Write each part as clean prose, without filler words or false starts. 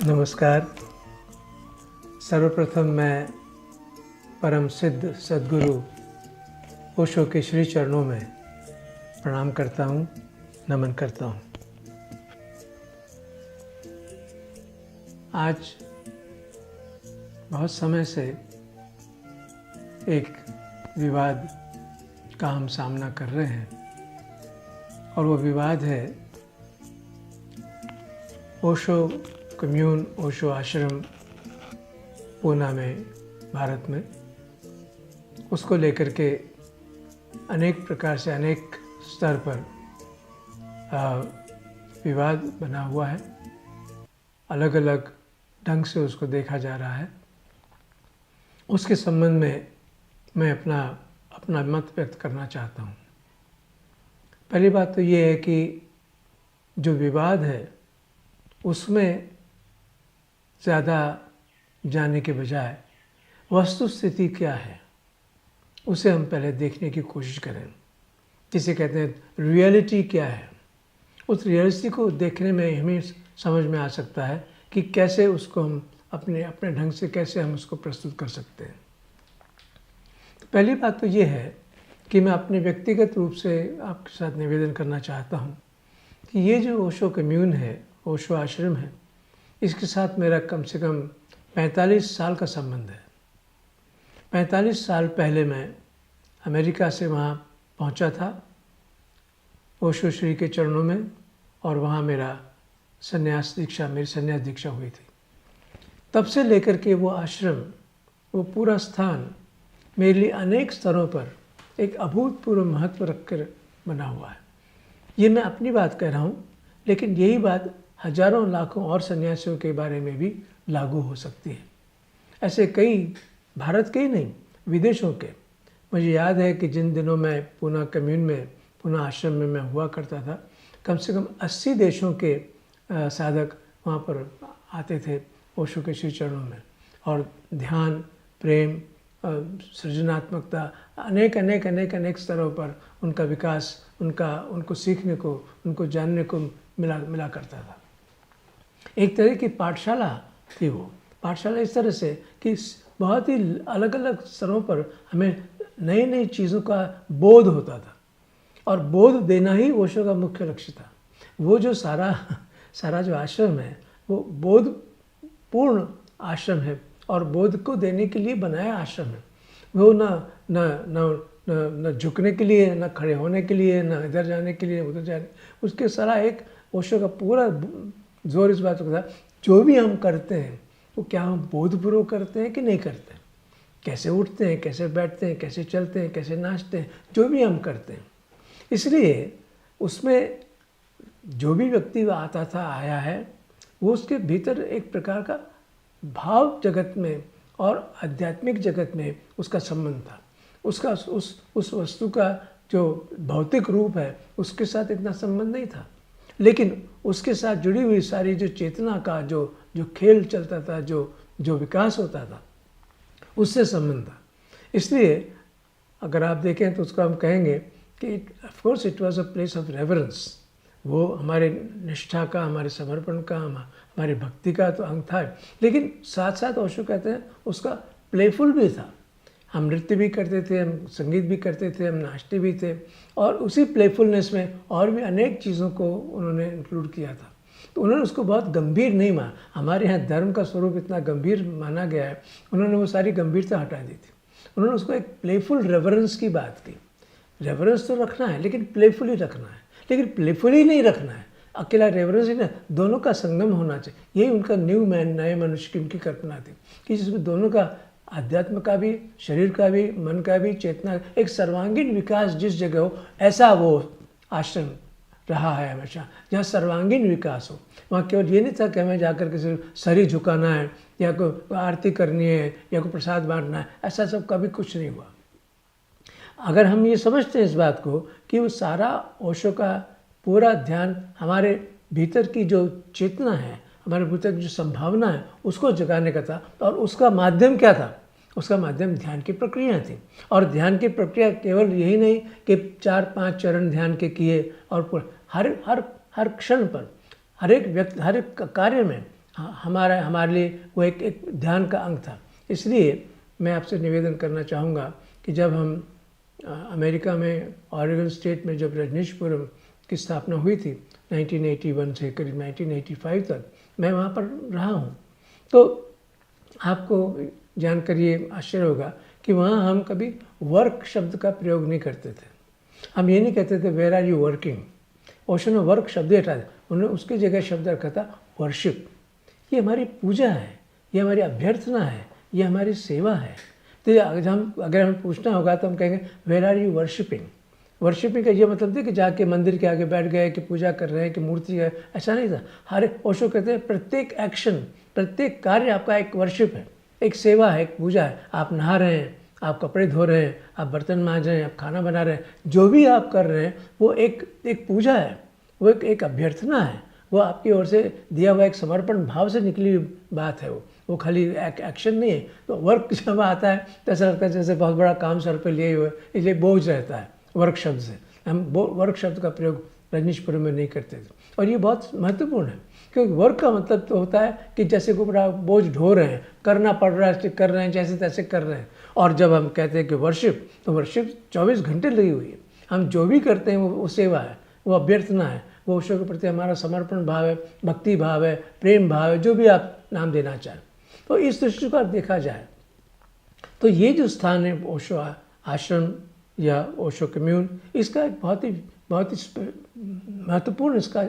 नमस्कार। सर्वप्रथम मैं परम सिद्ध सद्गुरु ओशो के श्री चरणों में प्रणाम करता हूँ, नमन करता हूँ। आज बहुत समय से एक विवाद का हम सामना कर रहे हैं और वो विवाद है ओशो कम्यून, ओशो आश्रम पूना में, भारत में। उसको लेकर के अनेक प्रकार से अनेक स्तर पर विवाद बना हुआ है। अलग अलग ढंग से उसको देखा जा रहा है। उसके संबंध में मैं अपना मत व्यक्त करना चाहता हूँ। पहली बात तो ये है कि जो विवाद है उसमें ज़्यादा जाने के बजाय वस्तु स्थिति क्या है उसे हम पहले देखने की कोशिश करें। जिसे कहते हैं रियलिटी क्या है, उस रियलिटी को देखने में हमें समझ में आ सकता है कि कैसे उसको हम अपने ढंग से कैसे हम उसको प्रस्तुत कर सकते हैं। तो पहली बात तो ये है कि मैं अपने व्यक्तिगत रूप से आपके साथ निवेदन करना चाहता हूँ कि ये जो ओशो कम्यून है, ओशो आश्रम है, इसके साथ मेरा कम से कम 45 साल का संबंध है। 45 साल पहले मैं अमेरिका से वहाँ पहुँचा था ओशो श्री के चरणों में, और वहाँ मेरी संन्यास दीक्षा हुई थी। तब से लेकर के वो आश्रम, वो पूरा स्थान मेरे लिए अनेक स्तरों पर एक अभूतपूर्व महत्व रखकर बना हुआ है। ये मैं अपनी बात कह रहा हूँ, लेकिन यही बात हजारों लाखों और सन्यासियों के बारे में भी लागू हो सकती है। ऐसे कई, भारत के ही नहीं, विदेशों के। मुझे याद है कि जिन दिनों मैं पूना कम्यून में, पूना आश्रम में मैं हुआ करता था, कम से कम 80 देशों के साधक वहाँ पर आते थे ओशो के श्री चरणों में, और ध्यान, प्रेम, सृजनात्मकता, अनेक स्तरों पर उनका विकास, उनको सीखने को, उनको जानने को मिला करता था। एक तरह की पाठशाला थी वो। पाठशाला इस तरह से कि बहुत ही अलग अलग स्तरों पर हमें नई नई चीज़ों का बोध होता था, और बोध देना ही ओशो का मुख्य लक्ष्य था। वो जो सारा जो आश्रम है वो बोधपूर्ण आश्रम है, और बोध को देने के लिए बनाया आश्रम है। वो न झुकने के लिए, न खड़े होने के लिए, न इधर जाने के लिए, उधर जाने, उसके सारा एक ओशो का पूरा जोर इस बात का था, जो भी हम करते हैं वो क्या हम बोधपूर्वक करते हैं कि नहीं करते हैं। कैसे उठते हैं, कैसे बैठते हैं, कैसे चलते हैं, कैसे नाचते हैं, जो भी हम करते हैं। इसलिए उसमें जो भी व्यक्ति आता था, आया है, वो उसके भीतर एक प्रकार का भाव जगत में और आध्यात्मिक जगत में उसका संबंध था। उसका उस वस्तु का जो भौतिक रूप है उसके साथ इतना संबंध नहीं था, लेकिन उसके साथ जुड़ी हुई सारी जो चेतना का जो खेल चलता था, जो विकास होता था, उससे संबंध था। इसलिए अगर आप देखें तो उसको हम कहेंगे कि of course it was a place of reverence. वो हमारे निष्ठा का, हमारे समर्पण का, हमारी भक्ति का तो अंग था, लेकिन साथ साथ ओशो कहते हैं उसका प्लेफुल भी था। हम नृत्य भी करते थे, हम संगीत भी करते थे, हम नाचते भी थे, और उसी प्लेफुलनेस में और भी अनेक चीज़ों को उन्होंने इंक्लूड किया था। तो उन्होंने उसको बहुत गंभीर नहीं माना। हमारे यहाँ धर्म का स्वरूप इतना गंभीर माना गया है, उन्होंने वो सारी गंभीरता हटा दी थी। उन्होंने उसको एक प्लेफुल रेवरेंस की बात की। रेवरेंस तो रखना है, लेकिन प्लेफुल ही रखना है। लेकिन प्लेफुल ही नहीं रखना है, अकेला रेवरेंस ही ना, दोनों का संगम होना चाहिए। यही उनका नए मनुष्य की उनकी कल्पना थी कि जिसमें दोनों का, अध्यात्म का भी, शरीर का भी, मन का भी, चेतना, एक सर्वांगीण विकास जिस जगह हो, ऐसा वो आश्रम रहा है हमेशा, जहाँ सर्वांगीण विकास हो। वहाँ केवल ये नहीं था कि हमें जाकर के सिर्फ सर ही झुकाना है, या कोई आरती करनी है, या कोई प्रसाद बांटना है, ऐसा सब कभी कुछ नहीं हुआ। अगर हम ये समझते हैं इस बात को कि वो सारा ओशो का पूरा ध्यान हमारे भीतर की जो चेतना है, हमारे भीतर की जो संभावना है, उसको जगाने का था। और उसका माध्यम क्या था? उसका माध्यम ध्यान की प्रक्रिया थी। और ध्यान की प्रक्रिया केवल यही नहीं कि 4-5 चरण ध्यान के किए, और हर क्षण पर, हर एक व्यक्ति, हर एक कार्य में हमारे लिए वो एक ध्यान का अंग था। इसलिए मैं आपसे निवेदन करना चाहूँगा कि जब हम अमेरिका में ऑरेगन स्टेट में जब रजनीशपुरम की स्थापना हुई थी 1981 से करीब 1985 तक मैं वहाँ पर रहा हूँ, तो आपको जानकर ये आश्चर्य होगा कि वहाँ हम कभी वर्क शब्द का प्रयोग नहीं करते थे। हम ये नहीं कहते थे where are you working. Osho ने वर्क शब्द हटा दिया, उन्होंने उसकी जगह शब्द रखा था वर्शिप। ये हमारी पूजा है, ये हमारी अभ्यर्थना है, ये हमारी सेवा है। तो अगर हमें पूछना होगा तो हम कहेंगे where are you worshipping. Worshipping का ये मतलब था कि जाके मंदिर के आगे बैठ गए कि पूजा कर रहे हैं कि मूर्ति है, ऐसा नहीं था। हर ओशो कहते हैं प्रत्येक एक्शन, प्रत्येक कार्य आपका एक वर्शिप है, एक सेवा है, एक पूजा है। आप नहा रहे हैं, आप कपड़े धो रहे हैं, आप बर्तन मांज रहे हैं, आप खाना बना रहे हैं, जो भी आप कर रहे हैं वो एक पूजा है, वो एक अभ्यर्थना है, वो आपकी ओर से दिया हुआ एक समर्पण भाव से निकली हुई बात है। वो खाली एक्शन नहीं है। तो वर्क जब आता है तो ऐसा लगता है जैसे बहुत बड़ा काम सर पे लिए हुए, इसलिए बोझ रहता है वर्क शब्द से। हम वर्क शब्द का प्रयोग रजनीशपुरम में नहीं करते थे, और ये बहुत महत्वपूर्ण है क्योंकि वर्क का मतलब तो होता है कि जैसे कोई बड़ा बोझ ढो रहे हैं, करना पड़ रहा है, कर रहे हैं, जैसे तैसे कर रहे हैं। और जब हम कहते हैं कि वर्शिप, तो वर्शिप 24 घंटे लगी हुई है। हम जो भी करते हैं वो सेवा है, वो अभ्यर्थना है, वो ईश्वर के प्रति हमारा समर्पण भाव है, भक्ति भाव है, प्रेम भाव है, जो भी आप नाम देना चाहें। तो इस दृष्टि को देखा जाए तो ये जो स्थान है ओशो आश्रम या ओशो कम्यून, इसका एक बहुत ही महत्वपूर्ण इसका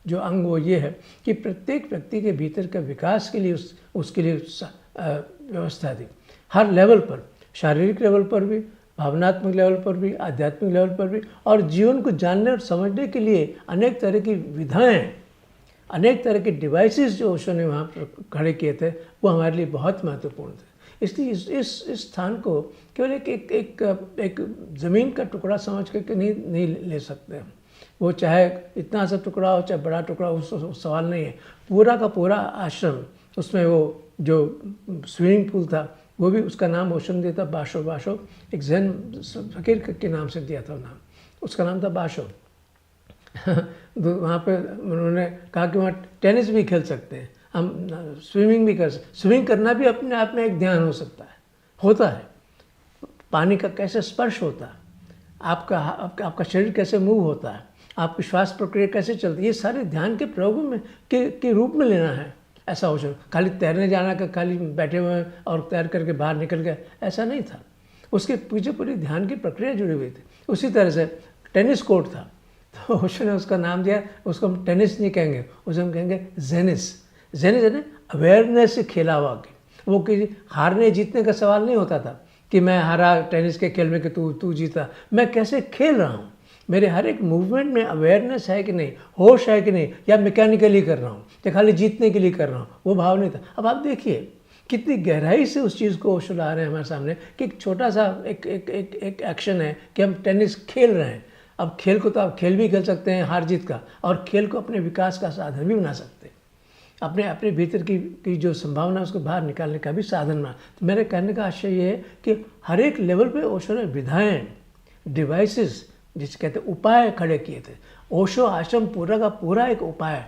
जो अंग वो ये है कि प्रत्येक व्यक्ति के भीतर के विकास के लिए उसके लिए व्यवस्था थी हर लेवल पर, शारीरिक लेवल पर भी, भावनात्मक लेवल पर भी, आध्यात्मिक लेवल पर भी, और जीवन को जानने और समझने के लिए अनेक तरह की विधाएं, अनेक तरह के डिवाइसेस जो ओशो ने वहाँ पर खड़े किए थे वो हमारे लिए बहुत महत्वपूर्ण थे। इसलिए इस स्थान को केवल एक ज़मीन का टुकड़ा समझ करके नहीं ले सकते हम। वो चाहे इतना सा टुकड़ा हो चाहे बड़ा टुकड़ा हो, उस सवाल नहीं है। पूरा का पूरा आश्रम, उसमें वो जो स्विमिंग पूल था वो भी उसका नाम ओशो ने दिया था बाशो। एक जैन फकीर के नाम से दिया था नाम, उसका नाम था बाशो। वहाँ पे उन्होंने कहा कि वहाँ टेनिस भी खेल सकते हैं, हम स्विमिंग भी कर सकते। स्विमिंग करना भी अपने आप में एक ध्यान हो सकता है, होता है। पानी का कैसे स्पर्श होता है, आपका शरीर कैसे मूव होता है, आपकी श्वास प्रक्रिया कैसे चलती है, ये सारे ध्यान के प्रयोगों में के रूप में लेना है। ऐसा हो सकता खाली तैरने जाना का खाली बैठे हुए और तैर करके बाहर निकल गए, ऐसा नहीं था। उसके पीछे पूरी ध्यान की प्रक्रिया जुड़ी हुई थी। उसी तरह से टेनिस कोर्ट था, तो ओशो ने उसका नाम दिया, उसको हम टेनिस नहीं कहेंगे, उसे हम कहेंगे जेनिस। जेनिस यानी अवेयरनेस से खेला हुआ कि वो कि हारने जीतने का सवाल नहीं होता था कि मैं हारा टेनिस के खेल में कि तू जीता। मैं कैसे खेल रहा हूँ, मेरे हर एक मूवमेंट में अवेयरनेस है कि नहीं, होश है कि नहीं, या मैकेनिकली कर रहा हूँ या खाली जीतने के लिए कर रहा हूँ, वो भाव नहीं था। अब आप देखिए कितनी गहराई से उस चीज़ को ओशो ला रहे हैं हमारे सामने कि एक छोटा सा एक एक्शन है कि हम टेनिस खेल रहे हैं। अब खेल को तो आप खेल भी खेल सकते हैं हार जीत का, और खेल को अपने विकास का साधन भी बना सकते हैं, अपने भीतर की जो संभावना है उसको बाहर निकालने का भी साधन बना। तो मेरे कहने का आशय ये है कि हर एक लेवल पे ओशो ने विधाएं, डिवाइसेस, जिसे कहते हैं उपाय खड़े किए थे। ओशो आश्रम पूरा का पूरा एक उपाय,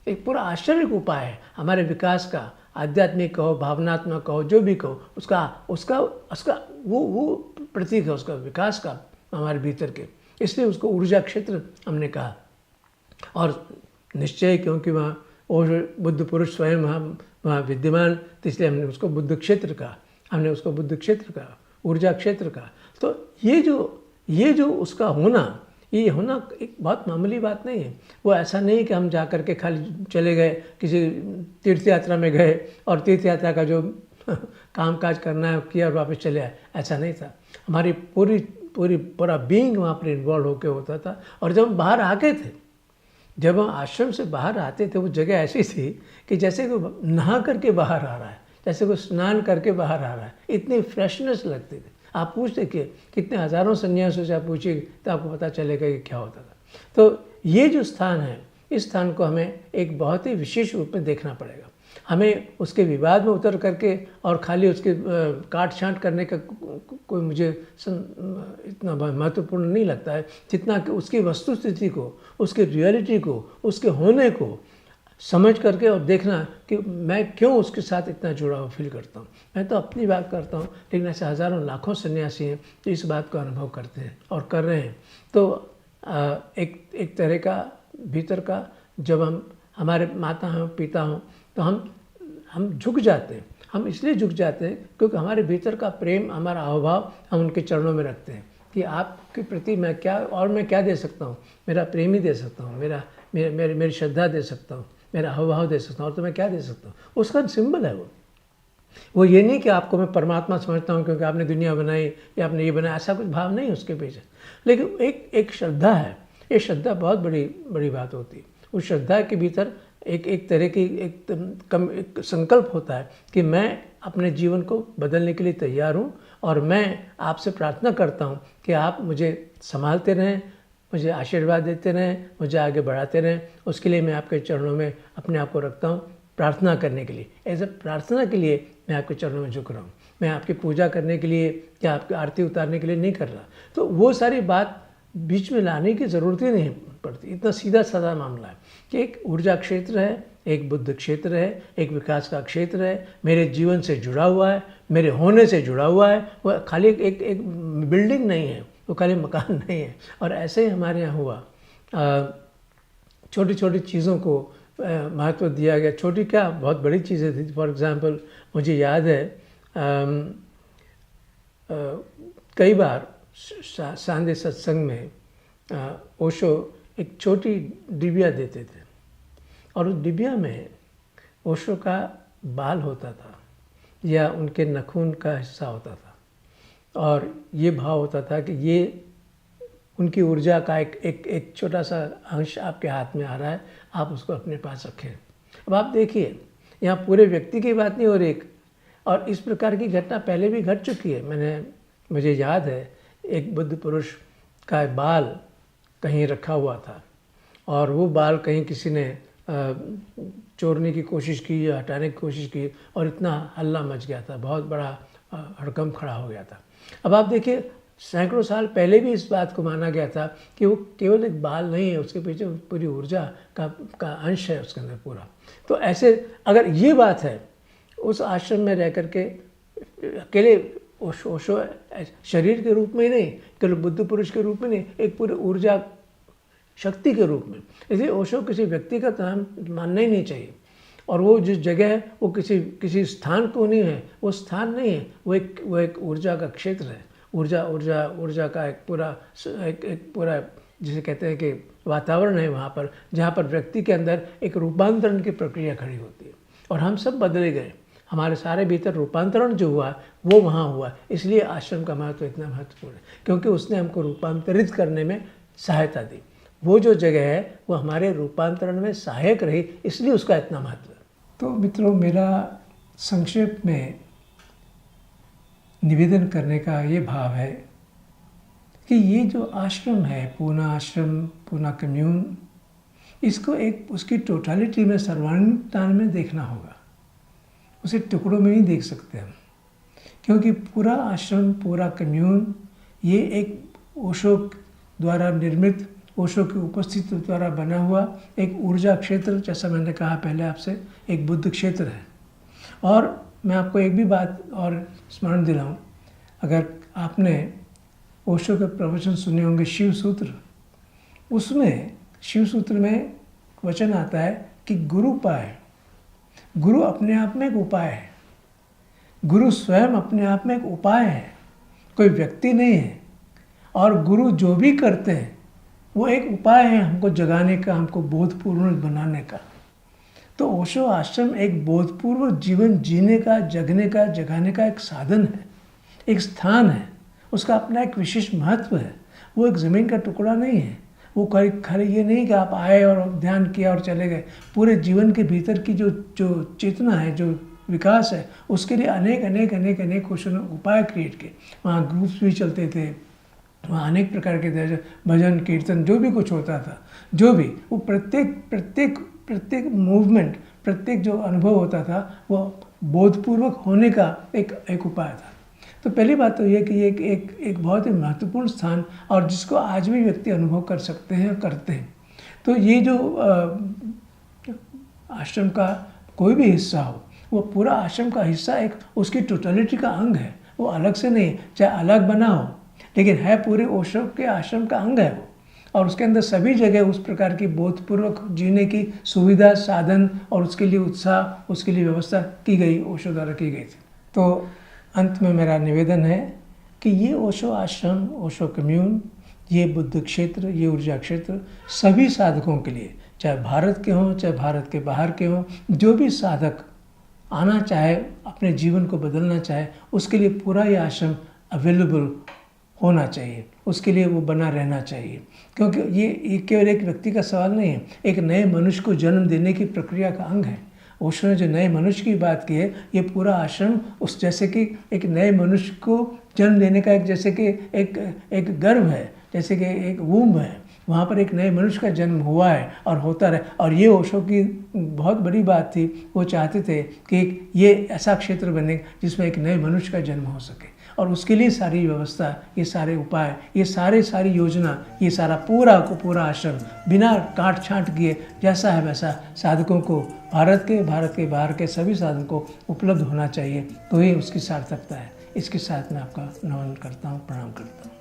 एक पूरा आश्रम एक उपाय है हमारे विकास का, आध्यात्मिक कहो, भावनात्मक कहो, जो भी कहो, उसका वो प्रतीक है उसका विकास का हमारे भीतर के। इसलिए उसको ऊर्जा क्षेत्र हमने कहा, और निश्चय क्योंकि वहाँ ओशो बुद्ध पुरुष स्वयं वहाँ विद्यमान, तो इसलिए हमने उसको बुद्ध क्षेत्र कहा, ऊर्जा क्षेत्र का। तो ये जो उसका होना, ये होना एक बहुत मामूली बात नहीं है। वो ऐसा नहीं कि हम जा कर के खाली चले गए, किसी तीर्थ यात्रा में गए और तीर्थ यात्रा का जो काम काज करना है किया और वापस चले आए, ऐसा नहीं था। हमारी पूरा बीइंग वहाँ पर इन्वॉल्व होकर होता था। और जब हम बाहर आते थे, जब हम आश्रम से बाहर आते थे, वो जगह ऐसी थी कि जैसे कोई नहा करके बाहर आ रहा है, जैसे कोई स्नान करके बाहर आ रहा है, इतनी फ्रेशनेस लगती थी। आप पूछ देखिए कितने हज़ारों सन्यासियों से आप पूछिए तो आपको पता चलेगा कि क्या होता था। तो ये जो स्थान है, इस स्थान को हमें एक बहुत ही विशेष रूप में देखना पड़ेगा। हमें उसके विवाद में उतर करके और खाली उसके काट छाँट करने का कोई मुझे इतना महत्वपूर्ण नहीं लगता है, जितना कि उसकी वस्तुस्थिति को, उसकी रियलिटी को, उसके होने को समझ करके और देखना कि मैं क्यों उसके साथ इतना जुड़ा हुआ फील करता हूँ। मैं तो अपनी बात करता हूँ, लेकिन ऐसे हज़ारों लाखों सन्यासी हैं जो इस बात को अनुभव करते हैं और कर रहे हैं। तो एक तरह का भीतर का, जब हमारे माता हों पिता हों तो हम झुक जाते हैं। हम इसलिए झुक जाते हैं क्योंकि हमारे भीतर का प्रेम, हमारा हावभाव हम उनके चरणों में रखते हैं कि आपके प्रति मैं क्या दे सकता हूँ। मेरा प्रेम ही दे सकता हूँ, मेरी श्रद्धा दे सकता हूँ, मेरा हावभाव दे सकता हूँ, और तो मैं क्या दे सकता हूँ। उसका सिंबल है वो ये नहीं कि आपको मैं परमात्मा समझता हूँ क्योंकि आपने दुनिया बनाई या आपने ये बनाया, ऐसा कुछ भाव नहीं उसके पीछे। लेकिन एक श्रद्धा है। ये श्रद्धा बहुत बड़ी बात होती है। उस श्रद्धा के भीतर एक तरह की एक संकल्प होता है कि मैं अपने जीवन को बदलने के लिए तैयार हूँ और मैं आपसे प्रार्थना करता हूँ कि आप मुझे संभालते रहें, मुझे आशीर्वाद देते रहें, मुझे आगे बढ़ाते रहें। उसके लिए मैं आपके चरणों में अपने आप को रखता हूँ, प्रार्थना करने के लिए। एज ए प्रार्थना के लिए मैं आपके चरणों में झुक रहा हूँ। मैं आपकी पूजा करने के लिए या आपकी आरती उतारने के लिए नहीं कर रहा। तो वो सारी बात बीच में लाने की ज़रूरत ही नहीं पड़ती। इतना सीधा साधा मामला है कि एक ऊर्जा क्षेत्र है, एक बुद्ध क्षेत्र है, एक विकास का क्षेत्र है, मेरे जीवन से जुड़ा हुआ है, मेरे होने से जुड़ा हुआ है। वो खाली एक बिल्डिंग नहीं है, वो खाली मकान नहीं है। और ऐसे ही हमारे यहाँ हुआ, छोटी छोटी चीज़ों को महत्व दिया गया। छोटी क्या, बहुत बड़ी चीज़ें थी। फॉर एग्ज़ाम्पल मुझे याद है कई बार सांदे सत्संग में ओशो एक छोटी डिबिया देते थे और उस डिबिया में ओशो का बाल होता था या उनके नाखून का हिस्सा होता था और ये भाव होता था कि ये उनकी ऊर्जा का एक छोटा सा अंश आपके हाथ में आ रहा है, आप उसको अपने पास रखें। अब आप देखिए, यहाँ पूरे व्यक्ति की बात नहीं हो रही, और इस प्रकार की घटना पहले भी घट चुकी है। मुझे याद है एक बुद्ध पुरुष का बाल कहीं रखा हुआ था और वो बाल कहीं किसी ने चोरने की कोशिश की या हटाने की कोशिश की और इतना हल्ला मच गया था, बहुत बड़ा हड़कंप खड़ा हो गया था। अब आप देखिए, सैकड़ों साल पहले भी इस बात को माना गया था कि वो केवल एक बाल नहीं है, उसके पीछे पूरी ऊर्जा का अंश है उसके अंदर पूरा। तो ऐसे अगर ये बात है, उस आश्रम में रह कर के अकेले ओशो शरीर के रूप में नहीं, केवल बुद्ध पुरुष के रूप में नहीं, एक पूरी ऊर्जा शक्ति के रूप में। इसलिए ओशो किसी व्यक्ति का नाम मानना ही नहीं चाहिए। और वो जिस जगह है वो किसी स्थान को नहीं है, वो स्थान नहीं है, वो एक ऊर्जा का क्षेत्र है। ऊर्जा का एक पूरा जिसे कहते हैं कि वातावरण है वहाँ पर, जहाँ पर व्यक्ति के अंदर एक रूपांतरण की प्रक्रिया खड़ी होती है। और हम सब बदले गए, हमारे सारे भीतर रूपांतरण जो हुआ वो वहाँ हुआ। इसलिए आश्रम का महत्व इतना महत्वपूर्ण है, क्योंकि उसने हमको रूपांतरित करने में सहायता दी। वो जो जगह है वो हमारे रूपांतरण में सहायक रही, इसलिए उसका इतना महत्व है। तो मित्रों, मेरा संक्षेप में निवेदन करने का ये भाव है कि ये जो आश्रम है, पूना आश्रम, पूना कम्यून, इसको एक उसकी टोटालिटी में, सर्वांगीण में देखना होगा। उसे टुकड़ों में नहीं देख सकते हम, क्योंकि पूरा आश्रम, पूरा कम्यून ये एक ओशो द्वारा निर्मित, ओशो की उपस्थिति द्वारा बना हुआ एक ऊर्जा क्षेत्र, जैसा मैंने कहा पहले आपसे, एक बुद्ध क्षेत्र है। और मैं आपको एक भी बात और स्मरण दिलाऊं, अगर आपने ओशो के प्रवचन सुने होंगे शिव सूत्र, उसमें शिव सूत्र में वचन आता है कि गुरु उपाय, गुरु अपने आप में एक उपाय है। गुरु स्वयं अपने आप में एक उपाय है, कोई व्यक्ति नहीं है। और गुरु जो भी करते हैं वो एक उपाय है हमको जगाने का, हमको बोधपूर्ण बनाने का। तो ओशो आश्रम एक बोधपूर्वक जीवन जीने का, जगने का, जगाने का एक साधन है, एक स्थान है। उसका अपना एक विशेष महत्व है। वो एक ज़मीन का टुकड़ा नहीं है। वो खाली ये नहीं कि आप आए और ध्यान किया और चले गए। पूरे जीवन के भीतर की जो चेतना है, जो विकास है, उसके लिए अनेक उपाय क्रिएट किए। वहाँ ग्रुप्स भी चलते थे, वहाँ अनेक प्रकार के भजन कीर्तन जो भी कुछ होता था, जो भी वो प्रत्येक मूवमेंट, प्रत्येक जो अनुभव होता था वो बोधपूर्वक होने का एक उपाय था। तो पहली बात तो ये कि ये एक बहुत ही महत्वपूर्ण स्थान, और जिसको आज भी व्यक्ति अनुभव कर सकते हैं और करते हैं। तो ये जो आश्रम का कोई भी हिस्सा हो, वो पूरा आश्रम का हिस्सा एक उसकी टोटलिटी का अंग है, वो अलग से नहीं, चाहे अलग बना हो लेकिन है पूरे ओशो के आश्रम का अंग है वो। और उसके अंदर सभी जगह उस प्रकार की बोधपूर्वक जीने की सुविधा, साधन और उसके लिए उत्साह, उसके लिए व्यवस्था की गई, ओशो द्वारा की गई थी। तो अंत में मेरा निवेदन है कि ये ओशो आश्रम, ओशो कम्यून, ये बुद्ध क्षेत्र, ये ऊर्जा क्षेत्र सभी साधकों के लिए, चाहे भारत के हों चाहे भारत के बाहर के हों, जो भी साधक आना चाहे, अपने जीवन को बदलना चाहे, उसके लिए पूरा ये आश्रम अवेलेबल होना चाहिए, उसके लिए वो बना रहना चाहिए। क्योंकि ये केवल एक व्यक्ति का सवाल नहीं है, एक नए मनुष्य को जन्म देने की प्रक्रिया का अंग है। ओशो ने जो नए मनुष्य की बात की है, ये पूरा आश्रम उस जैसे कि एक नए मनुष्य को जन्म देने का एक जैसे कि एक गर्भ है, जैसे कि एक वूम्ब है, वहाँ पर एक नए मनुष्य का जन्म हुआ है और होता रहे। और ये ओशो की बहुत बड़ी बात थी, वो चाहते थे कि ये ऐसा क्षेत्र बने जिसमें एक नए मनुष्य का जन्म हो सके, और उसके लिए सारी व्यवस्था, ये सारे उपाय, ये सारी योजना, ये सारा पूरा को पूरा आश्रम बिना काट छांट किए जैसा है वैसा साधकों को, भारत के बाहर के सभी साधकों को उपलब्ध होना चाहिए, तो ये उसकी सार्थकता है। इसके साथ मैं आपका नमन करता हूँ, प्रणाम करता हूँ।